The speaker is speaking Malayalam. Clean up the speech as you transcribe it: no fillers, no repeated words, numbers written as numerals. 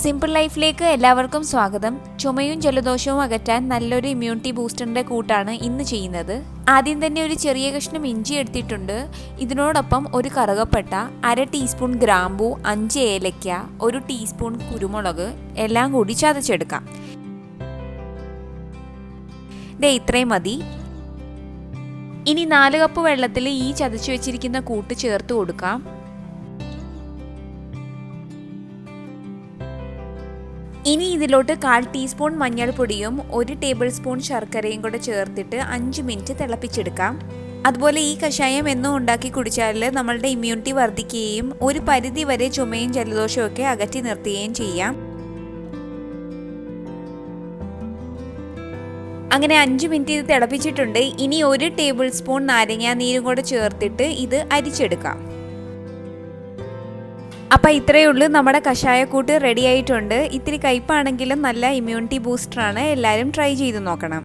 സിമ്പിൾ ലൈഫിലേക്ക് എല്ലാവർക്കും സ്വാഗതം. ചുമയും ജലദോഷവും അകറ്റാൻ നല്ലൊരു ഇമ്മ്യൂണിറ്റി ബൂസ്റ്ററിൻ്റെ കൂട്ടാണ് ഇന്ന് ചെയ്യുന്നത്. ആദ്യം തന്നെ ഒരു ചെറിയ കഷ്ണം ഇഞ്ചി എടുത്തിട്ടുണ്ട്. ഇതിനോടൊപ്പം ഒരു കറുകപ്പട്ട, 1/2 ടീസ്പൂൺ ഗ്രാമ്പൂ, 5 ഏലയ്ക്ക, 1 ടീസ്പൂൺ കുരുമുളക് എല്ലാം കൂടി ചതച്ചെടുക്കാം. ഇത്രയും മതി. ഇനി 4 കപ്പ് വെള്ളത്തിൽ ഈ ചതച്ചു വെച്ചിരിക്കുന്ന കൂട്ട് ചേർത്ത് കൊടുക്കാം. ഇനി ഇതിലോട്ട് 1/4 ടീസ്പൂൺ മഞ്ഞൾപ്പൊടിയും 1 ടേബിൾ സ്പൂൺ ശർക്കരയും കൂടെ ചേർത്തിട്ട് 5 മിനിറ്റ് തിളപ്പിച്ചെടുക്കാം. അതുപോലെ ഈ കഷായം എന്നും ഉണ്ടാക്കി കുടിച്ചാൽ നമ്മളുടെ ഇമ്മ്യൂണിറ്റി വർദ്ധിക്കുകയും ഒരു പരിധി വരെ ചുമയും ജലദോഷവും ഒക്കെ അകറ്റി നിർത്തുകയും ചെയ്യാം. അങ്ങനെ 5 മിനിറ്റ് ഇത് തിളപ്പിച്ചിട്ടുണ്ട്. ഇനി 1 ടേബിൾ സ്പൂൺ നാരങ്ങ നീരും കൂടെ ചേർത്തിട്ട് ഇത് അരിച്ചെടുക്കാം. അപ്പോൾ ഇത്രയേ ഉള്ളൂ, നമ്മുടെ കഷായക്കൂട്ട് റെഡി ആയിട്ടുണ്ട്. ഇത്തിരി കയ്പാണെങ്കിലും നല്ല ഇമ്മ്യൂണിറ്റി ബൂസ്റ്ററാണ്. എല്ലാവരും ട്രൈ ചെയ്ത് നോക്കണം.